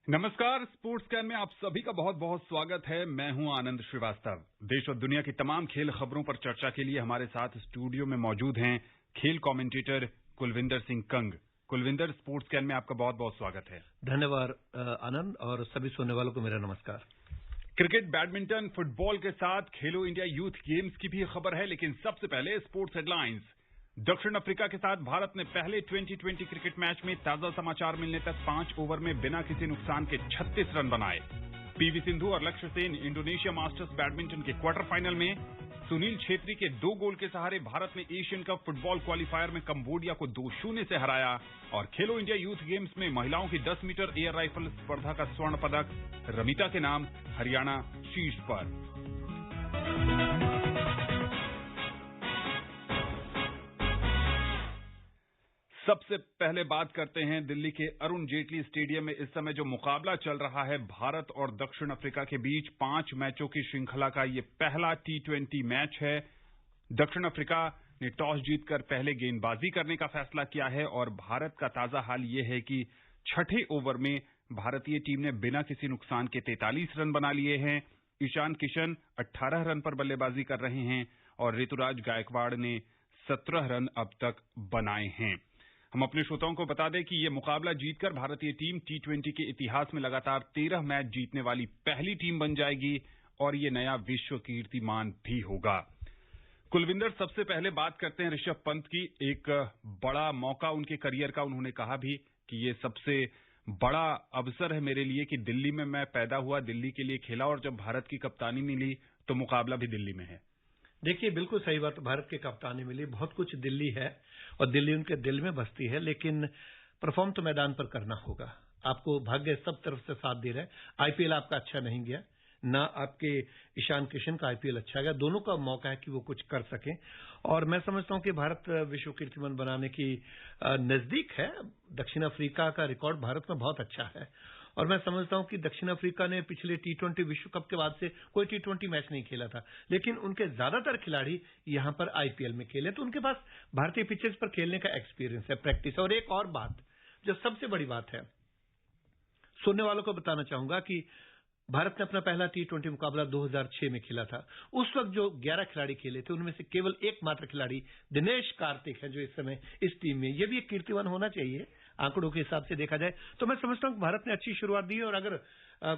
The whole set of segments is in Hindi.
नमस्कार। स्पोर्ट्स कैन में आप सभी का बहुत बहुत स्वागत है। मैं हूं आनंद श्रीवास्तव। देश और दुनिया की तमाम खेल खबरों पर चर्चा के लिए हमारे साथ स्टूडियो में मौजूद हैं खेल commentator Kulwinder Singh Kang. Kulwinder, sports can में आपका बहुत बहुत स्वागत है। धन्यवाद आनंद, और सभी सुनने वालों को मेरा नमस्कार। क्रिकेट, बैडमिंटन, फुटबॉल के साथ खेलो इंडिया यूथ गेम्स की भी खबर है, लेकिन सबसे पहले स्पोर्ट्स हेडलाइंस। दक्षिण अफ्रीका के साथ भारत ने पहले 2020 क्रिकेट मैच में ताजा समाचार मिलने तक 5 ओवर में बिना किसी नुकसान के 36 रन बनाए। पीवी सिंधु और लक्ष्य सेन इंडोनेशिया मास्टर्स बैडमिंटन के क्वार्टर फाइनल में। सुनील छेत्री के 2 गोल के सहारे भारत ने एशियन कप फुटबॉल क्वालिफायर में कंबोडिया को 2-0 से हराया। और खेलो इंडिया यूथ गेम्स में महिलाओं की 10 मीटर एयर राइफल स्पर्धा का स्वर्ण पदक रमिता के नाम, हरियाणा शीर्ष पर। सबसे पहले बात करते हैं दिल्ली के अरुण जेटली स्टेडियम में इस समय जो मुकाबला चल रहा है भारत और दक्षिण अफ्रीका के बीच 5 मैचों की श्रृंखला का ये पहला T20 मैच है। दक्षिण अफ्रीका ने टॉस जीतकर पहले गेंदबाजी करने का फैसला किया है और भारत का ताजा हाल ये है कि छठे ओवर में भारतीय टीम ने बिना किसी नुकसान के 43 रन बना लिए हैं। ईशान किशन 18 रन पर बल्लेबाजी कर रहे हैं और ऋतुराज गायकवाड़ ने 17 रन अब तक बनाए हैं। हम अपने श्रोताओं को बता दें कि यह मुकाबला जीतकर भारतीय टीम T20 के इतिहास में लगातार 13 मैच जीतने वाली पहली टीम बन जाएगी और यह नया विश्व कीर्तिमान भी होगा। कुलविंदर, सबसे पहले बात करते हैं ऋषभ पंत की। एक बड़ा मौका उनके करियर का, उन्होंने कहा भी कि यह सबसे बड़ा अवसर है मेरे लिए कि दिल्ली में मैं पैदा हुआ, दिल्ली के लिए खेला और जब भारत की कप्तानी मिली तो मुकाबला भी दिल्ली में है। देखिए, बिल्कुल सही बात। भारत की कप्तानी मिली, बहुत कुछ दिल्ली है और दिल्ली उनके दिल में बसती है, लेकिन परफॉर्म तो मैदान पर करना होगा। आपको भाग्य सब तरफ से साथ दे रहा है। आईपीएल आपका अच्छा नहीं गया, ना आपके ईशान किशन का आईपीएल अच्छा गया। दोनों का मौका है कि वो कुछ कर सकें और मैं समझता हूं कि भारत विश्व कीर्तिमान बनाने की नजदीक है। दक्षिण अफ्रीका का रिकॉर्ड भारत में बहुत अच्छा है और मैं समझता हूं कि दक्षिण अफ्रीका ने पिछले T20 विश्व कप के बाद से कोई T20 मैच नहीं खेला था, लेकिन उनके ज्यादातर खिलाड़ी यहां पर आईपीएल में खेले, तो उनके पास भारतीय पिचेस पर खेलने का एक्सपीरियंस है, प्रैक्टिस। और एक और बात जो सबसे बड़ी बात है, सुनने वालों को बताना चाहूंगा कि भारत ने अपना पहला T20 मुकाबला 2006 में खेला था। उस वक्त जो 11 खिलाड़ी खेले थे उनमें से केवल एकमात्र खिलाड़ी दिनेश कार्तिक है जो इस समय इस टीम में। यह भी एक कीर्तिमान होना चाहिए आंकड़ों के हिसाब से देखा जाए तो। मैं समझता हूं कि भारत ने अच्छी शुरुआत दी और अगर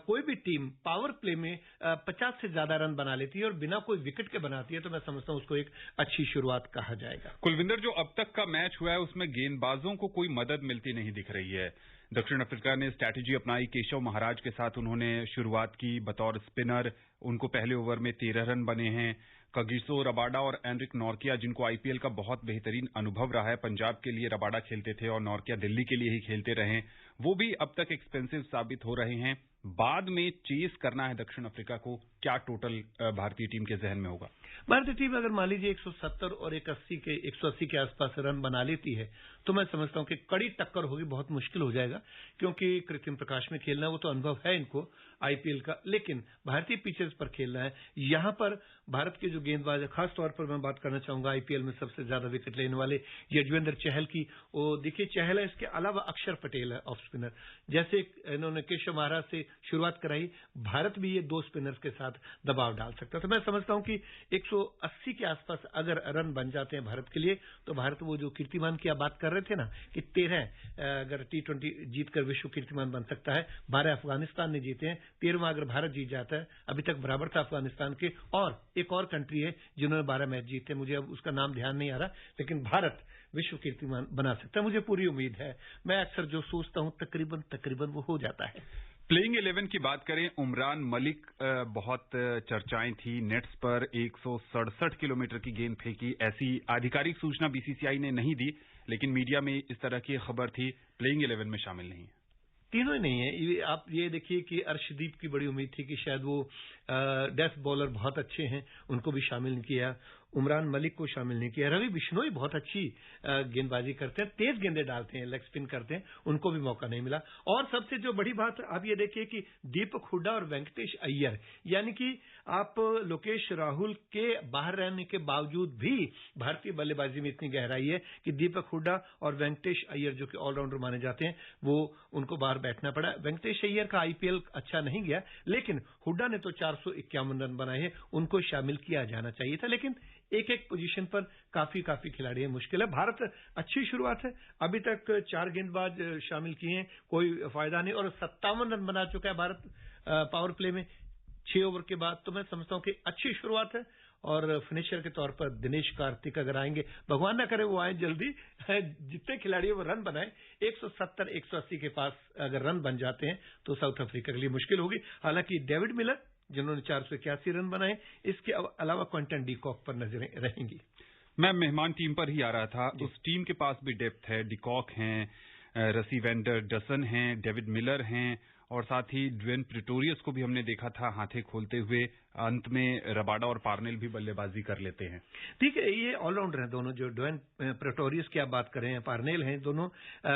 कोई भी टीम पावर प्ले में 50 से ज्यादा रन बना लेती है और बिना कोई विकेट के बनाती है तो मैं समझता हूं उसको एक अच्छी शुरुआत कहा जाएगा। कुलविंदर, जो अब तक का मैच हुआ है उसमें गेंदबाजों को कोई मदद मिलती नहीं दिख रही है। दक्षिण अफ्रीका ने स्ट्रैटेजी अपनाई, केशव महाराज के साथ उन्होंने शुरुआत की बतौर स्पिनर। उनको पहले ओवर में 13 रन बने हैं। कगिसो रबाडा और एनरिक नॉर्किया, जिनको आईपीएल का बहुत बेहतरीन अनुभव रहा है, पंजाब के लिए रबाडा खेलते थे और नॉर्किया दिल्ली के लिए ही खेलते रहे, वो भी अब तक एक्सपेंसिव साबित हो रहे हैं। बाद में चेस करना है दक्षिण अफ्रीका को, क्या टोटल भारतीय टीम के जहन में होगा? भारतीय टीम अगर मान लीजिए 170 और 180 के आसपास रन बना लेती है तो मैं समझता हूं कि कड़ी टक्कर होगी, बहुत मुश्किल हो जाएगा, क्योंकि कृत्रिम प्रकाश में खेलना वो तो अनुभव है इनको आईपीएल का, लेकिन भारतीय पिचेस पर खेलना है। यहां पर भारत के जो गेंदबाज है, खासतौर पर मैं बात करना चाहूंगा आईपीएल में सबसे ज्यादा विकेट लेने वाले यजुवेंद्र चहल की। वो देखिए, चहल है, इसके अलावा अक्षर पटेल है ऑफ स्पिनर। जैसे इन्होंने केशव महाराज से शुरुआत कराई, भारत भी ये 2 स्पिनर्स के साथ दबाव डाल सकता है। तो मैं समझता हूं कि 180 के आसपास अगर रन बन जाते हैं भारत के लिए तो भारत वो जो कीर्तिमान की आप बात कर रहे थे ना कि 13 अगर T20 जीतकर विश्व कीर्तिमान बन सकता है। 12 अफगानिस्तान ने जीते हैं, 13वां अगर भारत जीत जाता है, अभी तक बराबर था अफगानिस्तान के। और एक और कंट्री है जिन्होंने 12 मैच जीते, मुझे अब उसका नाम ध्यान नहीं आ रहा, लेकिन भारत विश्व कीर्तिमान बना सकता है, मुझे पूरी उम्मीद है। मैं अक्सर जो सोचता हूं तकरीबन वो हो जाता है। प्लेइंग 11 की बात करें, उमरान मलिक, बहुत चर्चाएं थी नेट्स पर 167 किलोमीटर की गेंद फेंकी। ऐसी आधिकारिक सूचना बीसीसीआई ने नहीं दी, लेकिन मीडिया में इस तरह की खबर थी। प्लेइंग 11 में शामिल नहीं है, तीनों ही नहीं है। आप ये देखिए कि अर्शदीप की बड़ी उम्मीद थी कि शायद वो डेथ बॉलर बहुत अच्छे हैं, उनको भी शामिल किया। उमरान मलिक को शामिल नहीं किया। रवि बिश्नोई बहुत अच्छी गेंदबाजी करते हैं, तेज गेंदे डालते हैं, लेग स्पिन करते हैं, उनको भी मौका नहीं मिला। और सबसे जो बड़ी बात आप ये देखिए कि दीपक हुड्डा और वेंकटेश अय्यर, यानी कि आप लोकेश राहुल के बाहर रहने के बावजूद भी भारतीय बल्लेबाजी में इतनी गहराई है कि दीपक हुड्डा और वेंकटेश अय्यर जो कि ऑलराउंडर माने जाते हैं, वो उनको बाहर बैठना पड़ा। वेंकटेश अय्यर का आईपीएल अच्छा नहीं गया, लेकिन हुड्डा ने तो 451 रन बनाए हैं, उनको शामिल किया जाना चाहिए था। लेकिन एक एक पोजीशन पर काफी खिलाड़ी है, मुश्किल है। भारत अच्छी शुरुआत है, अभी तक 4 गेंदबाज शामिल किए हैं, कोई फायदा नहीं, और 57 रन बना चुका है भारत पावर प्ले में 6 ओवर के बाद। तो मैं समझता हूं कि अच्छी शुरुआत है। और फिनिशर के तौर पर दिनेश कार्तिक अगर आएंगे, भगवान ना करे वो आए जल्दी, जितने खिलाड़ियों वो रन बनाए 170 180 के पास अगर रन बन जाते हैं तो साउथ अफ्रीका के लिए मुश्किल होगी। हालांकि डेविड मिलर जिन्होंने 481 रन बनाए, इसके अलावा क्विंटन डीकॉक पर नजरें रहेंगी। मैं मेहमान टीम पर ही आ रहा था। उस टीम के पास भी डेप्थ है, डीकॉक हैं, रसी वेंडर डसन हैं, डेविड मिलर हैं, और साथ ही ड्वेन प्रेटोरियस को भी हमने देखा था हाथे खोलते हुए। अंत में रबाडा और पार्नेल भी बल्लेबाजी कर लेते हैं। ठीक है, ये ऑलराउंडर हैं दोनों, जो ड्वेन प्रेटोरियस की आप बात कर रहे हैं, पार्नेल हैं, दोनों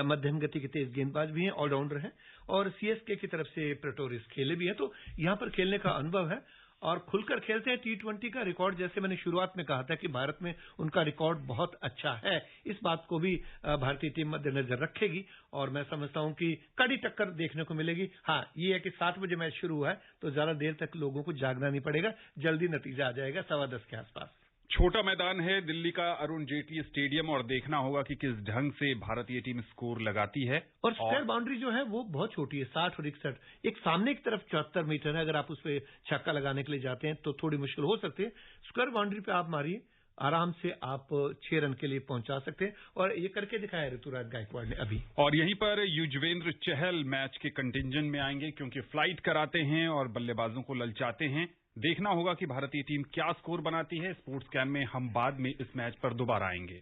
मध्यम गति के तेज गेंदबाज भी हैं, ऑलराउंडर हैं। और सीएसके की तरफ से प्रेटोरियस खेले भी हैं, तो यहां पर खेलने का अनुभव है और खुलकर खेलते हैं। T20 का रिकॉर्ड, जैसे मैंने शुरुआत में कहा था कि भारत में उनका रिकॉर्ड बहुत अच्छा है, इस बात को भी भारतीय टीम मद्देनजर रखेगी और मैं समझता हूं कि कड़ी टक्कर देखने को मिलेगी। हाँ, ये है कि 7 बजे मैच शुरू हुआ है तो ज्यादा देर तक लोगों को जागना नहीं पड़ेगा, जल्दी नतीजा आ जाएगा 10:15 के आसपास। छोटा मैदान है दिल्ली का अरुण जेटली स्टेडियम, और देखना होगा कि किस ढंग से भारतीय टीम स्कोर लगाती है। और स्क्वायर बाउंड्री जो है वो बहुत छोटी है, 60 और 61। एक सामने की तरफ 74 मीटर है, अगर आप उस पर छक्का लगाने के लिए जाते हैं तो थोड़ी मुश्किल हो सकती है। स्क्वायर बाउंड्री पे आप मारिए, आराम से आप 6 रन के लिए पहुंचा सकते हैं, और ये करके दिखाया ऋतुराज गायकवाड़ ने अभी। और यहीं पर युजवेंद्र चहल मैच के कंटिंजेंट में आएंगे, क्योंकि फ्लाइट कराते हैं और बल्लेबाजों को ललचाते हैं। देखना होगा कि भारतीय टीम क्या स्कोर बनाती है। स्पोर्ट्स कैन में हम बाद में इस मैच पर दोबारा आएंगे।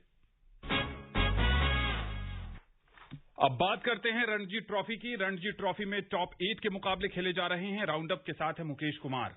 अब बात करते हैं रणजी ट्रॉफी की। रणजी ट्रॉफी में टॉप 8 के मुकाबले खेले जा रहे हैं। राउंड अप के साथ है मुकेश कुमार।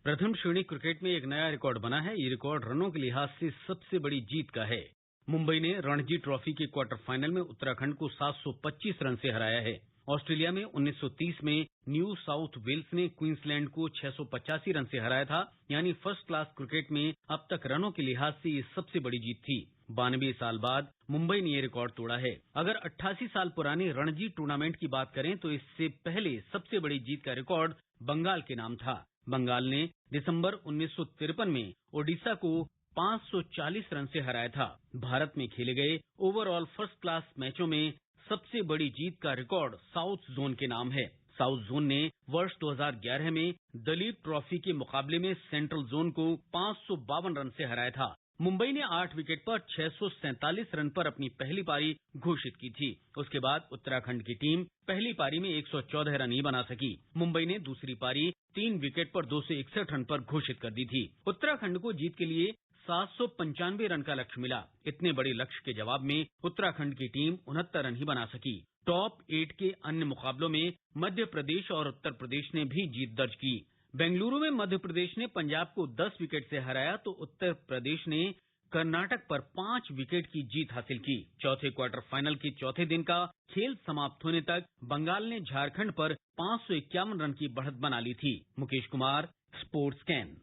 प्रथम श्रेणी क्रिकेट में एक नया रिकॉर्ड बना है। ये रिकॉर्ड रनों के लिहाज से सबसे बड़ी जीत का है। मुंबई ने रणजी ट्रॉफी के क्वार्टर फाइनल में उत्तराखंड को 725 रन से हराया है। ऑस्ट्रेलिया में 1930 में न्यू साउथ वेल्स ने क्वींसलैंड को 685 रन से हराया था। यानी फर्स्ट क्लास क्रिकेट में अब तक रनों के लिहाज से ये सबसे बड़ी जीत थी। 92 साल बाद मुंबई ने ये रिकॉर्ड तोड़ा है। अगर 88 साल पुराने रणजी टूर्नामेंट की बात करें तो इससे पहले सबसे बड़ी जीत का रिकॉर्ड बंगाल के नाम था। बंगाल ने दिसंबर 1953 में ओडिशा को 540 रन से हराया था। भारत में खेले गए ओवरऑल फर्स्ट क्लास मैचों में सबसे बड़ी जीत का रिकॉर्ड साउथ जोन के नाम है। साउथ जोन ने वर्ष 2011 में दलीप ट्रॉफी के मुकाबले में सेंट्रल जोन को 552 रन से हराया था। मुंबई ने 8 विकेट पर 647 रन पर अपनी पहली पारी घोषित की थी। उसके बाद उत्तराखंड की टीम पहली पारी में 114 रन ही बना सकी। मुंबई ने दूसरी पारी 3 विकेट पर 261 रन पर घोषित कर दी थी। उत्तराखंड को जीत के लिए 795 रन का लक्ष्य मिला। इतने बड़े लक्ष्य के जवाब में उत्तराखंड की टीम 69 रन ही बना सकी। टॉप 8 के अन्य मुकाबलों में मध्य प्रदेश और उत्तर प्रदेश ने भी जीत दर्ज की। बेंगलुरु में मध्य प्रदेश ने पंजाब को 10 विकेट से हराया तो उत्तर प्रदेश ने कर्नाटक पर 5 विकेट की जीत हासिल की। चौथे क्वार्टर फाइनल के चौथे दिन का खेल समाप्त होने तक बंगाल ने झारखंड पर 551 रन की बढ़त बना ली थी। Mukesh Kumar, sports can.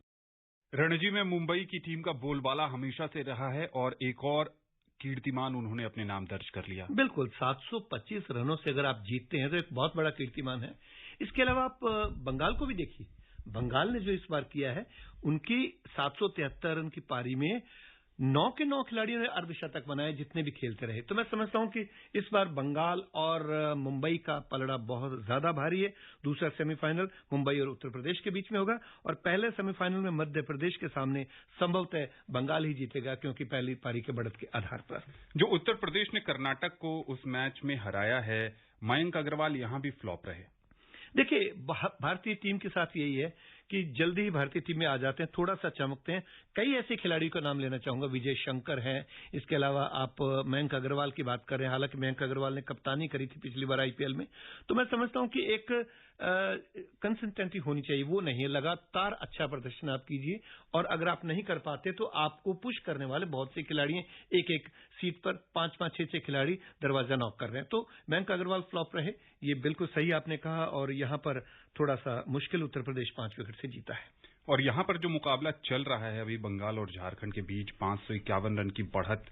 रणजी में मुंबई की टीम का बोलबाला हमेशा से रहा है और एक और कीर्तिमान उन्होंने अपने नाम दर्ज कर लिया। बिल्कुल, 725 रनों से अगर आप जीतते हैं तो एक बहुत बड़ा कीर्तिमान है। इसके अलावा आप बंगाल को भी देखिए, बंगाल ने जो इस बार किया है, उनकी 773 रन की पारी में 9 के 9 खिलाड़ियों ने अर्धशतक बनाए, जितने भी खेलते रहे। तो मैं समझता हूं कि इस बार बंगाल और मुंबई का पलड़ा बहुत ज्यादा भारी है। दूसरा सेमीफाइनल मुंबई और उत्तर प्रदेश के बीच में होगा और पहले सेमीफाइनल में मध्य प्रदेश के सामने संभवतः बंगाल ही जीतेगा, क्योंकि पहली पारी के बढ़त के आधार पर। जो उत्तर प्रदेश ने कर्नाटक को उस मैच में हराया है, मयंक अग्रवाल यहां भी फ्लॉप रहे। देखिए, भारतीय टीम के साथ यही है कि जल्दी ही भारतीय टीम में आ जाते हैं, थोड़ा सा चमकते हैं। कई ऐसे खिलाड़ियों का नाम लेना चाहूंगा, विजय शंकर हैं, इसके अलावा आप मयंक अग्रवाल की बात कर रहे हैं। हालांकि मयंक अग्रवाल ने कप्तानी करी थी पिछली बार आईपीएल में, तो मैं समझता हूं कि एक कंसिस्टेंसी होनी चाहिए, वो नहीं है। लगातार अच्छा प्रदर्शन आप कीजिए, और अगर आप नहीं कर पाते तो आपको पुश करने वाले बहुत से खिलाड़ी हैं। एक एक सीट पर 5-5, 6-6 खिलाड़ी दरवाजा नॉक कर रहे हैं। तो मयंक अग्रवाल फ्लॉप रहे, ये बिल्कुल सही आपने कहा, और यहां पर थोड़ा सा मुश्किल उत्तर प्रदेश 5 विकेट से जीता है। और यहां पर जो मुकाबला चल रहा है अभी बंगाल और झारखंड के बीच, 551 रन की बढ़त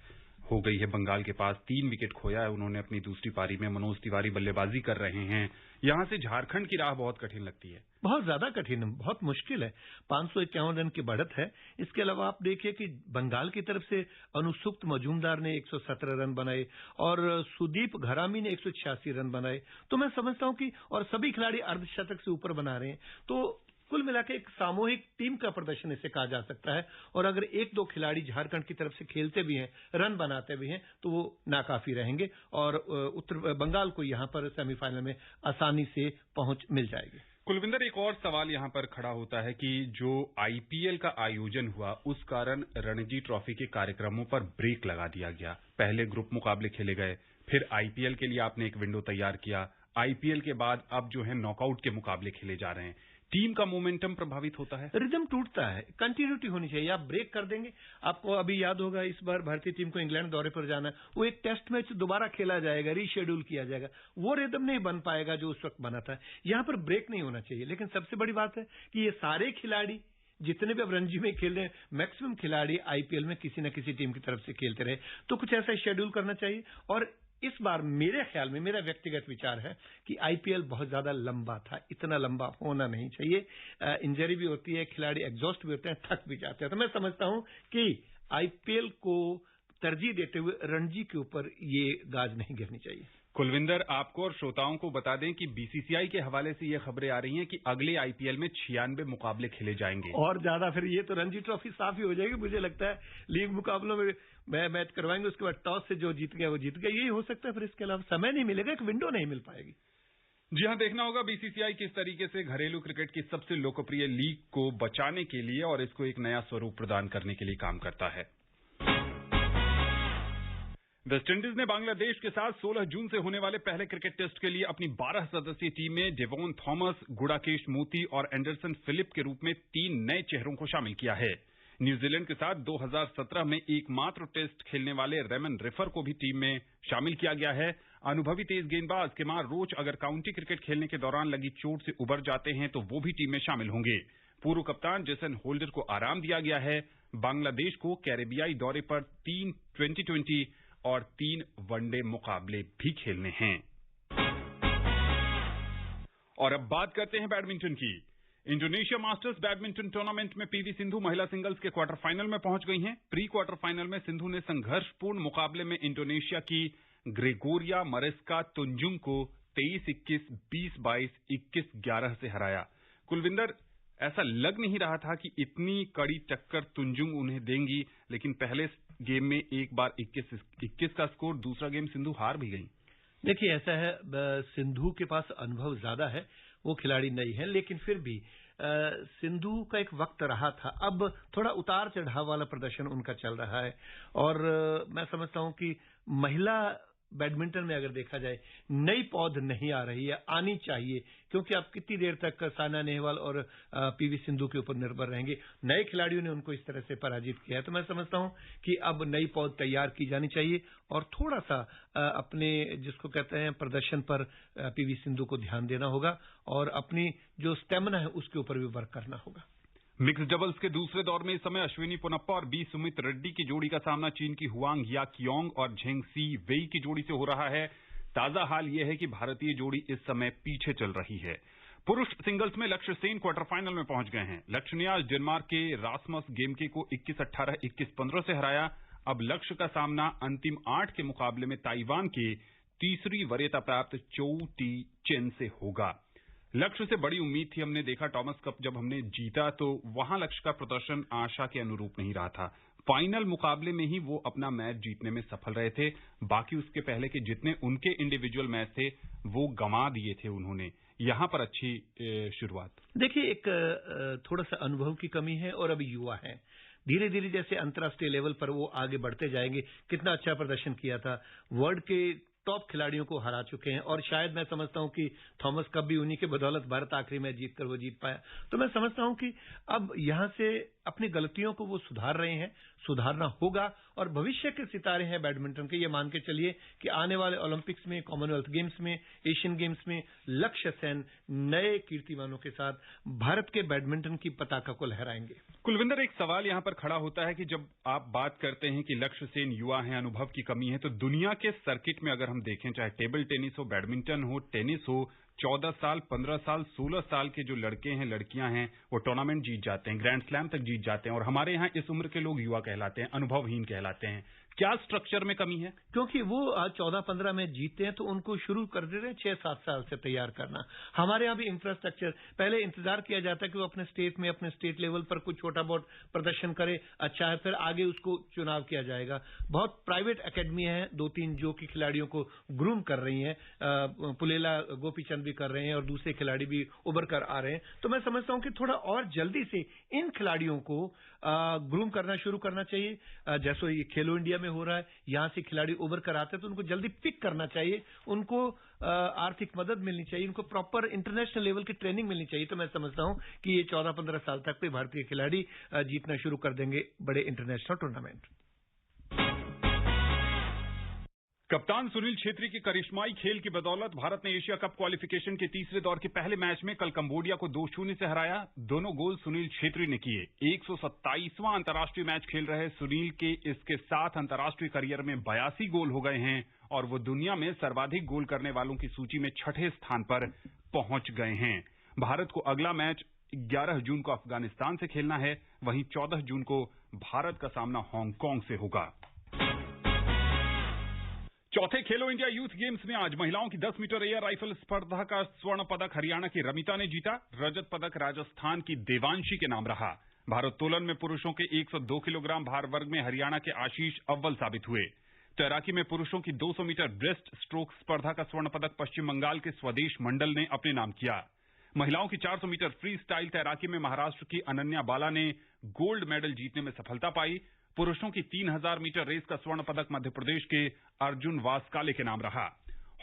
हो गई है बंगाल के पास। 3 विकेट खोया है उन्होंने अपनी दूसरी पारी में। मनोज तिवारी बल्लेबाजी कर रहे हैं। यहां से झारखंड की राह बहुत कठिन लगती है, बहुत ज्यादा कठिन है, बहुत मुश्किल है। 551 रन की बढ़त है। इसके अलावा आप देखिए कि बंगाल की तरफ से अनुसुप्त मजूमदार ने 117 रन बनाए और सुदीप घरामी ने 186 रन बनाए। तो मैं समझता हूं कि और सभी खिलाड़ी अर्धशतक से ऊपर बना रहे हैं। तो कुल मिलाकर एक सामूहिक टीम का प्रदर्शन इसे कहा जा सकता है। और अगर 1-2 खिलाड़ी झारखंड की तरफ से खेलते भी हैं, रन बनाते भी हैं, तो वो नाकाफी रहेंगे और उत्तर बंगाल को यहां पर सेमीफाइनल में आसानी से पहुंच मिल जाएगी। कुलविंदर, एक और सवाल यहां पर खड़ा होता है कि जो आईपीएल का आयोजन हुआ उस कारण रणजी ट्रॉफी के कार्यक्रमों पर ब्रेक लगा दिया गया। पहले ग्रुप मुकाबले खेले गए, फिर आईपीएल के लिए आपने एक विंडो तैयार किया। आईपीएल के बाद अब जो है नॉकआउट के मुकाबले खेले जा रहे हैं। टीम का मोमेंटम प्रभावित होता है, रिदम टूटता है, कंटिन्यूटी होनी चाहिए। आप ब्रेक कर देंगे, आपको अभी याद होगा इस बार भारतीय टीम को इंग्लैंड दौरे पर जाना है, वो एक टेस्ट मैच दोबारा खेला जाएगा, रीशेड्यूल किया जाएगा, वो रिदम नहीं बन पाएगा जो उस वक्त बना था। यहां पर ब्रेक नहीं होना चाहिए। लेकिन सबसे बड़ी बात है कि ये सारे खिलाड़ी जितने भी अब रणजी में खेल रहे हैं, मैक्सिमम खिलाड़ी आईपीएल में किसी न किसी टीम की तरफ से खेलते रहे, तो कुछ ऐसा शेड्यूल करना चाहिए। और इस बार मेरे ख्याल में, मेरा व्यक्तिगत विचार है कि आईपीएल बहुत ज्यादा लंबा था, इतना लंबा होना नहीं चाहिए। इंजरी भी होती है, खिलाड़ी एग्जॉस्ट भी होते हैं, थक भी जाते हैं। तो मैं समझता हूं कि आईपीएल को तरजीह देते हुए रणजी के ऊपर ये गाज नहीं गिरनी चाहिए। कुलविंदर, आपको और श्रोताओं को बता दें कि बीसीसीआई के हवाले से ये खबरें आ रही हैं कि अगले आईपीएल में 96 मुकाबले खेले जाएंगे और ज्यादा। फिर ये तो रणजी ट्रॉफी साफ ही हो जाएगी। मुझे लगता है लीग मुकाबलों में मैच करवाएंगे, उसके बाद टॉस से जो जीत गया वो जीत गया, यही हो सकता है। फिर इसके अलावा समय नहीं मिलेगा, एक विंडो नहीं मिल पाएगी। जी हां, देखना होगा बीसीसीआई किस तरीके से घरेलू क्रिकेट की सबसे लोकप्रिय लीग को बचाने के लिए और इसको एक नया स्वरूप प्रदान करने के लिए काम करता है। वेस्टइंडीज ने बांग्लादेश के साथ 16 जून से होने वाले पहले क्रिकेट टेस्ट के लिए अपनी 12 सदस्यीय टीम में डेवॉन थॉमस, गुडाकेश मोती और एंडरसन फिलिप के रूप में 3 नए चेहरों को शामिल किया है। न्यूजीलैंड के साथ 2017 में एकमात्र टेस्ट खेलने वाले रेमन रिफर को भी टीम में शामिल किया गया है। अनुभवी तेज गेंदबाज केमार रोच अगर काउंटी क्रिकेट खेलने के दौरान लगी चोट से उबर जाते हैं तो वो भी टीम में शामिल होंगे। पूर्व कप्तान जेसन होल्डर को आराम दिया गया है। बांग्लादेश को कैरेबियाई दौरे पर 3 2020 और 3 वनडे मुकाबले भी खेलने हैं। और अब बात करते हैं बैडमिंटन की। इंडोनेशिया मास्टर्स बैडमिंटन टूर्नामेंट में पीवी सिंधु महिला सिंगल्स के क्वार्टर फाइनल में पहुंच गई हैं। प्री क्वार्टर फाइनल में सिंधु ने संघर्षपूर्ण मुकाबले में इंडोनेशिया की ग्रेगोरिया मरेस्का तुंजुंग को 23-21, 20-22, 21-11 से हराया। कुलविंदर, ऐसा लग नहीं रहा था कि इतनी कड़ी टक्कर तुंजुंग उन्हें देंगी, लेकिन पहले गेम में एक बार 21-21 का स्कोर, दूसरा गेम सिंधु हार भी गई। देखिए, ऐसा है, सिंधु के पास अनुभव ज्यादा है, वो खिलाड़ी नई है, लेकिन फिर भी सिंधु का एक वक्त रहा था, अब थोड़ा उतार चढ़ाव वाला प्रदर्शन उनका चल रहा है। और मैं समझता हूं कि महिला बैडमिंटन में अगर देखा जाए, नई पौध नहीं आ रही है, आनी चाहिए, क्योंकि आप कितनी देर तक साइना नेहवाल और पीवी सिंधु के ऊपर निर्भर रहेंगे। नए खिलाड़ियों ने उनको इस तरह से पराजित किया है। तो मैं समझता हूं कि अब नई पौध तैयार की जानी चाहिए और थोड़ा सा अपने जिसको कहते हैं प्रदर्शन पर पीवी सिंधु को ध्यान देना होगा और अपनी जो स्टेमिना है उसके ऊपर भी वर्क करना होगा। मिक्स डबल्स के दूसरे दौर में इस समय अश्विनी पोनप्पा और बी सुमित रेड्डी की जोड़ी का सामना चीन की हुआंग याक्योंग और झेंग सी वेई की जोड़ी से हो रहा है। ताजा हाल यह है कि भारतीय जोड़ी इस समय पीछे चल रही है। पुरुष सिंगल्स में लक्ष्य सेन क्वार्टर फाइनल में पहुंच गए हैं। लक्ष्य ने आज डेनमार्क के रासमस गेमके को 21-18, 21-15 से हराया। अब लक्ष्य का सामना अंतिम 8 के मुकाबले में ताइवान के तीसरी वरीयता प्राप्त चोउ टी चेन से होगा। लक्ष्य से बड़ी उम्मीद थी। हमने देखा टॉमस कप जब हमने जीता तो वहां लक्ष्य का प्रदर्शन आशा के अनुरूप नहीं रहा था। फाइनल मुकाबले में ही वो अपना मैच जीतने में सफल रहे थे। बाकी उसके पहले के जितने उनके इंडिविजुअल मैच थे वो गंवा दिए थे उन्होंने। यहां पर अच्छी शुरुआत। देखिए, एक थोड़ा सा अनुभव की कमी है और अभी युवा है। धीरे धीरे जैसे अंतर्राष्ट्रीय लेवल पर वो आगे बढ़ते जाएंगे। कितना अच्छा प्रदर्शन किया था, वर्ल्ड के टॉप खिलाड़ियों को हरा चुके हैं और शायद मैं समझता हूं कि थॉमस कप भी उन्हीं के बदौलत भारत आखिरी मैच जीतकर वो जीत पाया। तो मैं समझता हूं कि अब यहां से अपनी गलतियों को वो सुधार रहे हैं, सुधारना होगा और भविष्य के सितारे हैं बैडमिंटन के। ये मान के चलिए कि आने वाले ओलंपिक्स में, कॉमनवेल्थ गेम्स में, एशियन गेम्स में लक्ष्य सेन नए कीर्तिमानों के साथ भारत के बैडमिंटन की पताका को लहराएंगे। कुलविंदर, एक सवाल यहां पर खड़ा होता है कि जब आप बात करते हैं कि लक्ष्य सेन युवा हैं, अनुभव की कमी है, तो दुनिया के सर्किट में अगर हम देखें, चाहे टेबल टेनिस हो, बैडमिंटन हो, टेनिस हो, 14 साल, 15 साल, 16 साल के जो लड़के हैं, लड़कियां हैं, वो टूर्नामेंट जीत जाते हैं, ग्रैंड स्लैम तक जीत जाते हैं। और हमारे यहाँ इस उम्र के लोग युवा कहलाते हैं, अनुभवहीन कहलाते हैं। क्या स्ट्रक्चर में कमी है? क्योंकि वो आज 14-15 में जीते हैं तो उनको शुरू कर दे रहे हैं 6-7 साल से तैयार करना। हमारे यहाँ भी इंफ्रास्ट्रक्चर, पहले इंतजार किया जाता है कि वो अपने स्टेट में, अपने स्टेट लेवल पर कुछ छोटा बहुत प्रदर्शन करे, अच्छा है, फिर आगे उसको चुनाव किया जाएगा। बहुत प्राइवेट एकेडमी है 2-3 जो कि खिलाड़ियों को ग्रूम कर रही हैं। पुलेला गोपीचंद भी कर रहे हैं और दूसरे खिलाड़ी भी उभर कर आ रहे हैं। तो मैं समझता हूं कि थोड़ा और जल्दी से इन खिलाड़ियों को ग्रूम करना शुरू करना चाहिए। जैसे ये खेलो इंडिया में हो रहा है, यहां से खिलाड़ी उभर कर आते हैं तो उनको जल्दी पिक करना चाहिए, उनको आर्थिक मदद मिलनी चाहिए, उनको प्रॉपर इंटरनेशनल लेवल की ट्रेनिंग मिलनी चाहिए। तो मैं समझता हूं कि ये 14-15 साल तक पे भारतीय खिलाड़ी जीतना शुरू कर देंगे बड़े इंटरनेशनल टूर्नामेंट। कप्तान सुनील छेत्री की करिश्माई खेल की बदौलत भारत ने एशिया कप क्वालिफिकेशन के तीसरे दौर के पहले मैच में कल कंबोडिया को 2-0 से हराया। दोनों गोल सुनील छेत्री ने किए। 127वां अंतर्राष्ट्रीय मैच खेल रहे सुनील के इसके साथ अंतर्राष्ट्रीय करियर में 82 गोल हो गए हैं और वो दुनिया में सर्वाधिक गोल करने वालों की सूची में 6ठे स्थान पर पहुंच गए हैं। भारत को अगला मैच 11 जून को अफगानिस्तान से खेलना है। वहीं 14 जून को भारत का सामना हांगकांग से होगा। चौथे खेलो इंडिया यूथ गेम्स में आज महिलाओं की 10 मीटर एयर राइफल स्पर्धा का स्वर्ण पदक हरियाणा की रमिता ने जीता। रजत पदक राजस्थान की देवांशी के नाम रहा। भारोत्तोलन में पुरुषों के 102 किलोग्राम भार वर्ग में हरियाणा के आशीष अव्वल साबित हुए। तैराकी में पुरुषों की 200 मीटर ब्रेस्ट स्ट्रोक स्पर्धा का स्वर्ण पदक पश्चिम बंगाल के स्वदेश मंडल ने अपने नाम किया। महिलाओं की 400 मीटर फ्री स्टाइल तैराकी में महाराष्ट्र की अनन्या बाला ने गोल्ड मेडल जीतने में सफलता पाई। पुरुषों की 3000 मीटर रेस का स्वर्ण पदक मध्य प्रदेश के अर्जुन वास्काले के नाम रहा।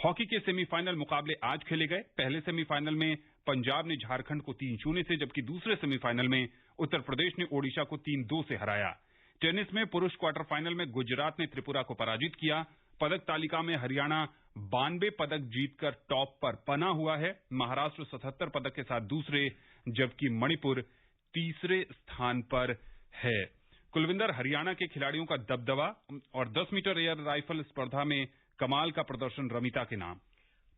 हॉकी के सेमीफाइनल मुकाबले आज खेले गए। पहले सेमीफाइनल में पंजाब ने झारखंड को 3-0 से, जबकि दूसरे सेमीफाइनल में उत्तर प्रदेश ने ओडिशा को 3-2 से हराया। टेनिस में पुरुष क्वार्टर फाइनल में गुजरात ने त्रिपुरा को पराजित किया। पदक तालिका में हरियाणा 92 पदक जीतकर टॉप पर बना हुआ है। महाराष्ट्र 77 पदक के साथ दूसरे, जबकि मणिपुर तीसरे स्थान पर है। कुलविंदर, हरियाणा के खिलाड़ियों का दबदबा और 10 मीटर एयर राइफल स्पर्धा में कमाल का प्रदर्शन रमिता के नाम।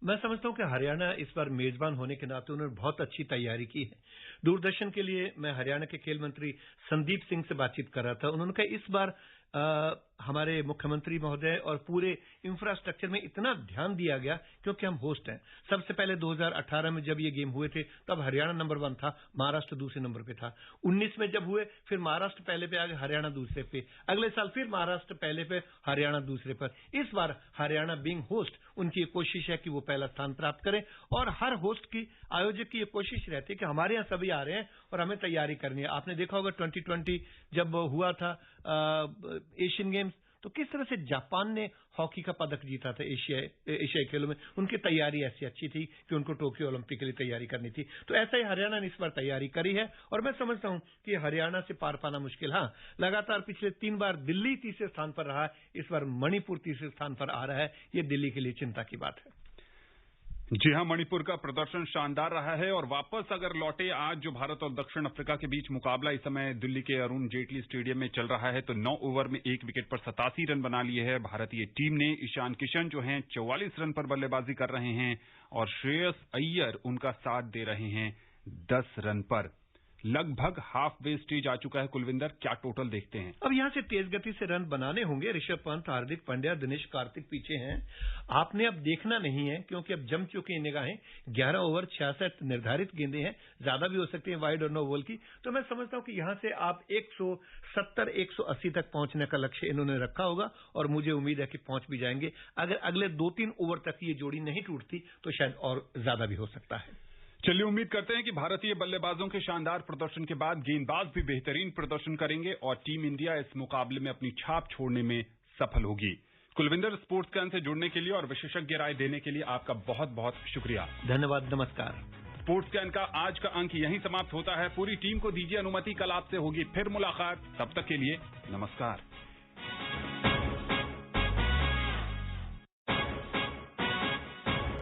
मैं समझता हूं कि हरियाणा इस बार मेजबान होने के नाते उन्होंने बहुत अच्छी तैयारी की है। दूरदर्शन के लिए मैं हरियाणा के खेल मंत्री संदीप सिंह से बातचीत कर रहा था। उन्होंने कहा इस बार हमारे मुख्यमंत्री महोदय और पूरे इंफ्रास्ट्रक्चर में इतना ध्यान दिया गया क्योंकि हम होस्ट हैं। सबसे पहले 2018 में जब ये गेम हुए थे तब हरियाणा नंबर 1 था, महाराष्ट्र दूसरे नंबर पे था। 19 में जब हुए फिर महाराष्ट्र पहले पे आ गए, हरियाणा दूसरे पे। अगले साल फिर महाराष्ट्र पहले पे, हरियाणा दूसरे पर। इस बार हरियाणा बीइंग होस्ट, उनकी कोशिश है कि वो पहला स्थान प्राप्त करें और हर होस्ट की, आयोजक की ये कोशिश रहती है कि हमारे यहाँ सभी आ रहे हैं और हमें तैयारी करनी है। आपने देखा होगा 2020 जब हुआ था एशियन गेम्स, तो किस तरह से जापान ने हॉकी का पदक जीता था एशियाई खेलों में। उनकी तैयारी ऐसी अच्छी थी कि उनको टोक्यो ओलंपिक के लिए तैयारी करनी थी। तो ऐसा ही हरियाणा ने इस बार तैयारी करी है और मैं समझता हूं कि हरियाणा से पार पाना मुश्किल। हाँ, लगातार पिछले 3 बार दिल्ली तीसरे स्थान पर रहा है, इस बार मणिपुर तीसरे स्थान पर आ रहा है। ये दिल्ली के लिए चिंता की बात है। जी हां, मणिपुर का प्रदर्शन शानदार रहा है। और वापस अगर लौटे आज जो भारत और दक्षिण अफ्रीका के बीच मुकाबला इस समय दिल्ली के अरुण जेटली स्टेडियम में चल रहा है, तो 9 ओवर में 1 विकेट पर 87 रन बना लिए है भारतीय टीम ने। ईशान किशन जो हैं 44 रन पर बल्लेबाजी कर रहे हैं और श्रेयस अय्यर उनका साथ दे रहे हैं 10 रन पर। लगभग हाफ वे स्टेज आ चुका है। कुलविंदर, क्या टोटल देखते हैं? अब यहां से तेज गति से रन बनाने होंगे। ऋषभ पंत, हार्दिक पांड्या, दिनेश कार्तिक पीछे हैं। आपने अब देखना नहीं है क्योंकि अब जम चुकी हैं निगाहें। 11 ओवर 66 निर्धारित गेंदें हैं, ज्यादा भी हो सकती हैं वाइड और नो बॉल की। तो मैं समझता हूं कि यहां से आप 170-180 तक पहुंचने का लक्ष्य इन्होंने रखा होगा और मुझे उम्मीद है कि पहुंच भी जाएंगे। अगर अगले 2-3 ओवर तक ये जोड़ी नहीं टूटती तो शायद और ज्यादा भी हो सकता है। चलिए, उम्मीद करते हैं कि भारतीय बल्लेबाजों के शानदार प्रदर्शन के बाद गेंदबाज भी बेहतरीन प्रदर्शन करेंगे और टीम इंडिया इस मुकाबले में अपनी छाप छोड़ने में सफल होगी। कुलविंदर, स्पोर्ट्स कैन से जुड़ने के लिए और विशेषज्ञ राय देने के लिए आपका बहुत बहुत शुक्रिया। धन्यवाद, नमस्कार। स्पोर्ट्स कैन का आज का अंक यहीं समाप्त होता है। पूरी टीम को दीजिए अनुमति, कल आपसे होगी फिर मुलाकात। तब तक के लिए नमस्कार।